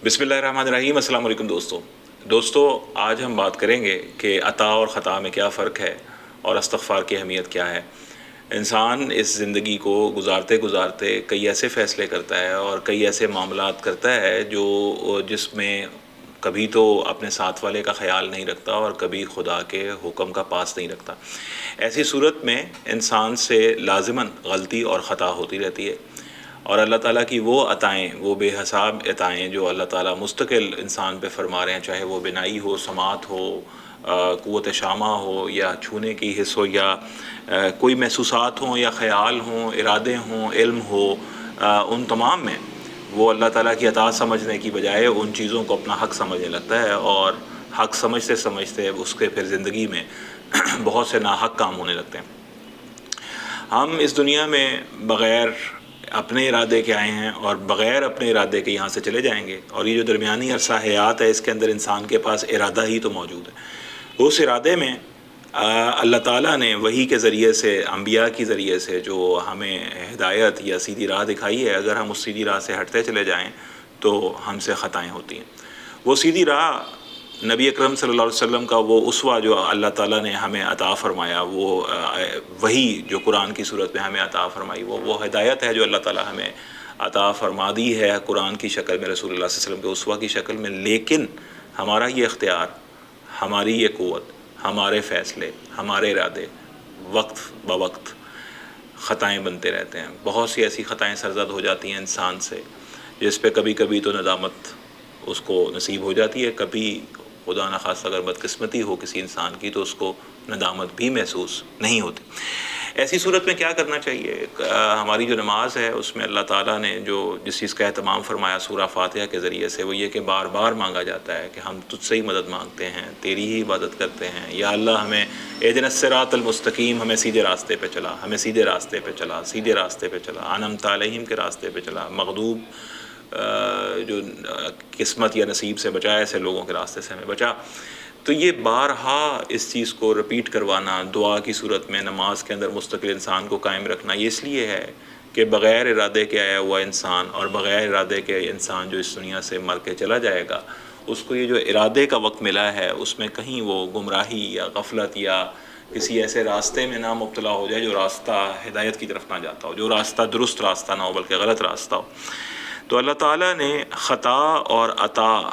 بسم اللہ الرحمن الرحیم۔ السلام علیکم دوستو، آج ہم بات کریں گے کہ عطا اور خطا میں کیا فرق ہے اور استغفار کی اہمیت کیا ہے۔ انسان اس زندگی کو گزارتے گزارتے کئی ایسے فیصلے کرتا ہے اور کئی ایسے معاملات کرتا ہے جس میں کبھی تو اپنے ساتھ والے کا خیال نہیں رکھتا اور کبھی خدا کے حکم کا پاس نہیں رکھتا۔ ایسی صورت میں انسان سے لازماً غلطی اور خطا ہوتی رہتی ہے، اور اللہ تعالیٰ کی وہ عطائیں، وہ بے حساب عطائیں جو اللہ تعالیٰ مستقل انسان پہ فرما رہے ہیں، چاہے وہ بینائی ہو، سماعت ہو، قوت شامہ ہو، یا چھونے کی حس ہو، یا کوئی محسوسات ہوں یا خیال ہوں، ارادے ہوں، علم ہو، ان تمام میں وہ اللہ تعالیٰ کی عطا سمجھنے کی بجائے ان چیزوں کو اپنا حق سمجھنے لگتا ہے، اور حق سمجھتے سمجھتے اس کے پھر زندگی میں بہت سے ناحق کام ہونے لگتے ہیں۔ ہم اس دنیا میں بغیر اپنے ارادے کے آئے ہیں اور بغیر اپنے ارادے کے یہاں سے چلے جائیں گے، اور یہ جو درمیانی عرصہ حیات ہے، اس کے اندر انسان کے پاس ارادہ ہی تو موجود ہے۔ اس ارادے میں اللہ تعالیٰ نے وحی کے ذریعے سے، انبیاء کے ذریعے سے جو ہمیں ہدایت یا سیدھی راہ دکھائی ہے، اگر ہم اس سیدھی راہ سے ہٹتے چلے جائیں تو ہم سے خطائیں ہوتی ہیں۔ وہ سیدھی راہ نبی اکرم صلی اللہ علیہ وسلم کا وہ اسوہ جو اللہ تعالیٰ نے ہمیں عطا فرمایا، وہ وہی جو قرآن کی صورت میں ہمیں عطا فرمائی، وہ ہدایت ہے جو اللہ تعالیٰ ہمیں عطا فرما دی ہے قرآن کی شکل میں، رسول اللہ صلی اللہ علیہ وسلم کے اسوہ کی شکل میں۔ لیکن ہمارا یہ اختیار، ہماری یہ قوت، ہمارے فیصلے، ہمارے ارادے وقت بوقت خطائیں بنتے رہتے ہیں۔ بہت سی ایسی خطائیں سرزد ہو جاتی ہیں انسان سے جس پہ کبھی کبھی تو ندامت اس کو نصیب ہو جاتی ہے، کبھی خدا نخواستہ اگر بدقسمتی ہو کسی انسان کی تو اس کو ندامت بھی محسوس نہیں ہوتی۔ ایسی صورت میں کیا کرنا چاہیے؟ ہماری جو نماز ہے اس میں اللہ تعالیٰ نے جس چیز کا اہتمام فرمایا سورہ فاتحہ کے ذریعے سے، وہ یہ کہ بار بار مانگا جاتا ہے کہ ہم تجھ سے ہی مدد مانگتے ہیں، تیری ہی عبادت کرتے ہیں، یا اللہ ہمیں اہدنا الصراط المستقیم، ہمیں سیدھے راستے پہ چلا، ہمیں سیدھے راستے پہ چلا، سیدھے راستے پہ چلا، انعمت علیہم کے راستے پہ چلا، مغضوب جو قسمت یا نصیب سے بچا، ایسے لوگوں کے راستے سے ہمیں بچا۔ تو یہ بارہا اس چیز کو رپیٹ کروانا دعا کی صورت میں نماز کے اندر مستقل انسان کو قائم رکھنا، یہ اس لیے ہے کہ بغیر ارادے کے آیا ہوا انسان اور بغیر ارادے کے انسان جو اس دنیا سے مر کے چلا جائے گا، اس کو یہ جو ارادے کا وقت ملا ہے اس میں کہیں وہ گمراہی یا غفلت یا کسی ایسے راستے میں نہ مبتلا ہو جائے جو راستہ ہدایت کی طرف نہ جاتا ہو، جو راستہ درست راستہ نہ ہو بلکہ غلط راستہ ہو۔ تو اللہ تعالیٰ نے خطا اور عطا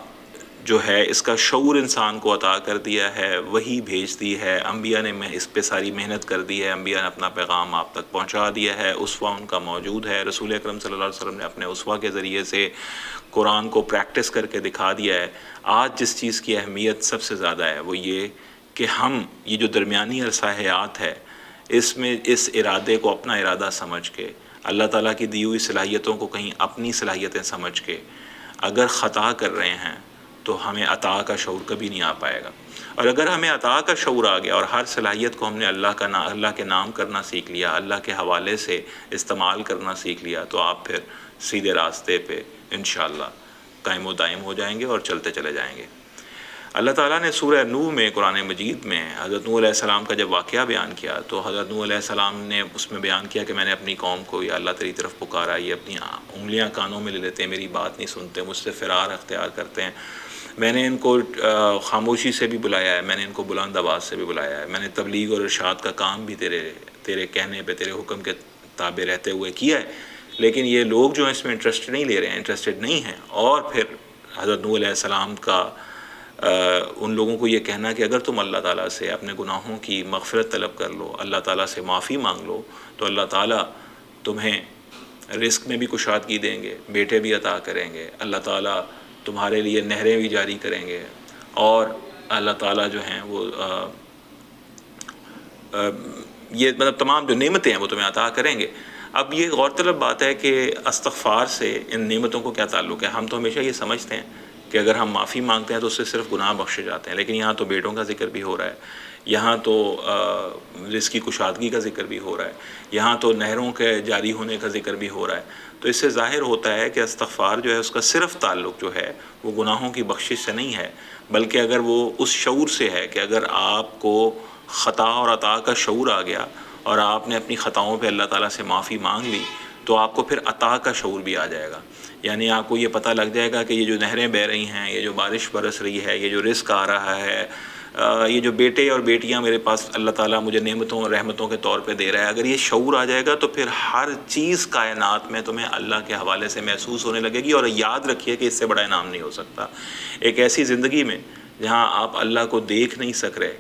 جو ہے اس کا شعور انسان کو عطا کر دیا ہے، وہی بھیج دی ہے، انبیاء نے اس پہ ساری محنت کر دی ہے، انبیاء نے اپنا پیغام آپ تک پہنچا دیا ہے، اسوہ ان کا موجود ہے، رسول اکرم صلی اللہ علیہ وسلم نے اپنے اسوہ کے ذریعے سے قرآن کو پریکٹس کر کے دکھا دیا ہے۔ آج جس چیز کی اہمیت سب سے زیادہ ہے وہ یہ کہ ہم یہ جو درمیانی عرصہ حیات ہے اس میں اس ارادے کو اپنا ارادہ سمجھ کے، اللہ تعالیٰ کی دی ہوئی صلاحیتوں کو کہیں اپنی صلاحیتیں سمجھ کے اگر خطا کر رہے ہیں تو ہمیں عطا کا شعور کبھی نہیں آ پائے گا۔ اور اگر ہمیں عطا کا شعور آ گیا اور ہر صلاحیت کو ہم نے اللہ کے نام کرنا سیکھ لیا، اللہ کے حوالے سے استعمال کرنا سیکھ لیا، تو آپ پھر سیدھے راستے پہ انشاءاللہ قائم و دائم ہو جائیں گے اور چلتے چلے جائیں گے۔ اللہ تعالیٰ نے سورہ نوح میں، قرآن مجید میں حضرت نوح علیہ السلام کا جب واقعہ بیان کیا تو حضرت نوح علیہ السلام نے اس میں بیان کیا کہ میں نے اپنی قوم کو یا اللہ تیری طرف پکارا، یہ اپنی انگلیاں کانوں میں لے لیتے ہیں، میری بات نہیں سنتے، مجھ سے فرار اختیار کرتے ہیں۔ میں نے ان کو خاموشی سے بھی بلایا ہے، میں نے ان کو بلند آواز سے بھی بلایا ہے، میں نے تبلیغ اور ارشاد کا کام بھی تیرے کہنے پہ، تیرے حکم کے تابع رہتے ہوئے کیا ہے، لیکن یہ لوگ جو ہیں اس میں انٹرسٹ نہیں لے رہے ہیں، انٹرسٹڈ نہیں ہیں۔ اور پھر حضرت نوح علیہ السلام کا ان لوگوں کو یہ کہنا کہ اگر تم اللہ تعالیٰ سے اپنے گناہوں کی مغفرت طلب کر لو، اللہ تعالیٰ سے معافی مانگ لو، تو اللہ تعالیٰ تمہیں رزق میں بھی کشادگی دیں گے، بیٹے بھی عطا کریں گے، اللہ تعالیٰ تمہارے لیے نہریں بھی جاری کریں گے، اور اللہ تعالیٰ جو ہیں وہ یہ مطلب تمام جو نعمتیں ہیں وہ تمہیں عطا کریں گے۔ اب یہ غور طلب بات ہے کہ استغفار سے ان نعمتوں کو کیا تعلق ہے؟ ہم تو ہمیشہ یہ سمجھتے ہیں کہ اگر ہم معافی مانگتے ہیں تو اس سے صرف گناہ بخشے جاتے ہیں، لیکن یہاں تو بیٹوں کا ذکر بھی ہو رہا ہے، یہاں تو رزق کی کشادگی کا ذکر بھی ہو رہا ہے، یہاں تو نہروں کے جاری ہونے کا ذکر بھی ہو رہا ہے۔ تو اس سے ظاہر ہوتا ہے کہ استغفار جو ہے اس کا صرف تعلق جو ہے وہ گناہوں کی بخشش سے نہیں ہے، بلکہ اگر وہ اس شعور سے ہے کہ اگر آپ کو خطا اور عطا کا شعور آ گیا اور آپ نے اپنی خطاؤں پہ اللہ تعالیٰ سے معافی مانگ لی، تو آپ کو پھر عطا کا شعور بھی آ جائے گا. یعنی آپ کو یہ پتہ لگ جائے گا کہ یہ جو نہریں بہہ رہی ہیں، یہ جو بارش برس رہی ہے، یہ جو رزق آ رہا ہے، یہ جو بیٹے اور بیٹیاں میرے پاس اللہ تعالیٰ مجھے نعمتوں اور رحمتوں کے طور پہ دے رہا ہے، اگر یہ شعور آ جائے گا تو پھر ہر چیز کائنات میں تمہیں اللہ کے حوالے سے محسوس ہونے لگے گی. اور یاد رکھیے کہ اس سے بڑا انعام نہیں ہو سکتا. ایک ایسی زندگی میں جہاں آپ اللہ کو دیکھ نہیں سک رہے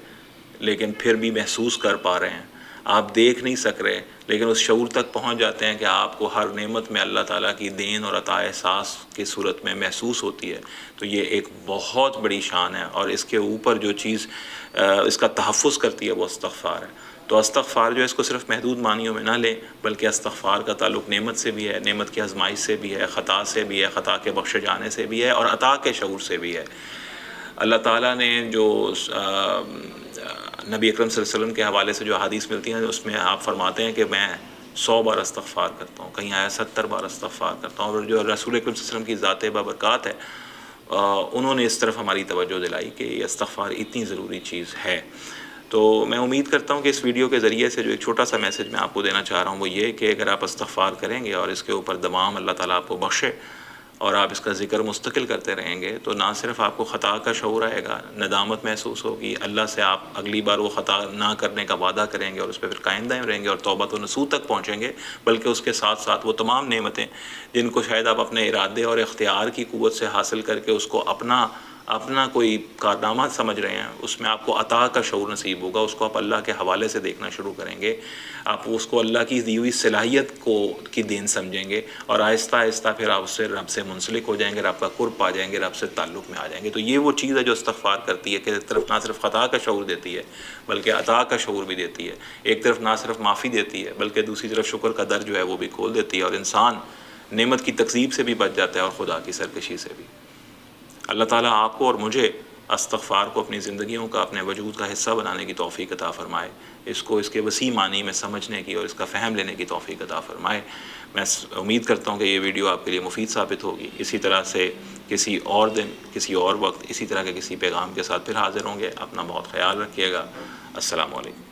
لیکن پھر بھی محسوس کر پا رہے ہیں، آپ دیکھ نہیں سک رہے لیکن اس شعور تک پہنچ جاتے ہیں کہ آپ کو ہر نعمت میں اللہ تعالیٰ کی دین اور عطا احساس کی صورت میں محسوس ہوتی ہے، تو یہ ایک بہت بڑی شان ہے. اور اس کے اوپر جو چیز اس کا تحفظ کرتی ہے وہ استغفار ہے. تو استغفار جو ہے اس کو صرف محدود معنیوں میں نہ لیں، بلکہ استغفار کا تعلق نعمت سے بھی ہے، نعمت کی آزمائش سے بھی ہے، خطا سے بھی ہے، خطا کے بخشے جانے سے بھی ہے، اور عطا کے شعور سے بھی ہے. اللہ تعالیٰ نے جو نبی اکرم صلی اللہ علیہ وسلم کے حوالے سے جو احادیث ملتی ہیں اس میں آپ فرماتے ہیں کہ میں 100 بار استغفار کرتا ہوں، کہیں آیا 70 بار استغفار کرتا ہوں. اور جو رسول اکرم صلی اللہ علیہ وسلم کی ذات بابرکات ہے انہوں نے اس طرف ہماری توجہ دلائی کہ یہ استغفار اتنی ضروری چیز ہے. تو میں امید کرتا ہوں کہ اس ویڈیو کے ذریعے سے جو ایک چھوٹا سا میسج میں آپ کو دینا چاہ رہا ہوں وہ یہ کہ اگر آپ استغفار کریں گے اور اس کے اوپر دوام اللہ تعالیٰ آپ کو بخشے اور آپ اس کا ذکر مستقل کرتے رہیں گے، تو نہ صرف آپ کو خطا کا شعور آئے گا، ندامت محسوس ہوگی، اللہ سے آپ اگلی بار وہ خطا نہ کرنے کا وعدہ کریں گے اور اس پہ پھر قائم دائم رہیں گے اور توبہ و نصوح تک پہنچیں گے، بلکہ اس کے ساتھ ساتھ وہ تمام نعمتیں جن کو شاید آپ اپنے ارادے اور اختیار کی قوت سے حاصل کر کے اس کو اپنا کوئی کارنامہ سمجھ رہے ہیں، اس میں آپ کو عطا کا شعور نصیب ہوگا. اس کو آپ اللہ کے حوالے سے دیکھنا شروع کریں گے، آپ اس کو اللہ کی دی ہوئی صلاحیت کی دین سمجھیں گے، اور آہستہ آہستہ پھر آپ اس سے رب سے منسلک ہو جائیں گے، رب کا قرب پا جائیں گے، رب سے تعلق میں آ جائیں گے. تو یہ وہ چیز ہے جو استغفار کرتی ہے کہ ایک طرف نہ صرف خطا کا شعور دیتی ہے بلکہ عطا کا شعور بھی دیتی ہے. ایک طرف نہ صرف معافی دیتی ہے بلکہ دوسری طرف شکر کا در جو ہے وہ بھی کھول دیتی ہے، اور انسان نعمت کی تکذیب سے بھی بچ جاتا ہے اور خدا کی سرکشی سے بھی. اللہ تعالیٰ آپ کو اور مجھے استغفار کو اپنی زندگیوں کا، اپنے وجود کا حصہ بنانے کی توفیق عطا فرمائے، اس کو اس کے وسیع معنی میں سمجھنے کی اور اس کا فہم لینے کی توفیق عطا فرمائے. میں امید کرتا ہوں کہ یہ ویڈیو آپ کے لیے مفید ثابت ہوگی. اسی طرح سے کسی اور دن، کسی اور وقت، اسی طرح کے کسی پیغام کے ساتھ پھر حاضر ہوں گے. اپنا بہت خیال رکھیے گا. السلام علیکم.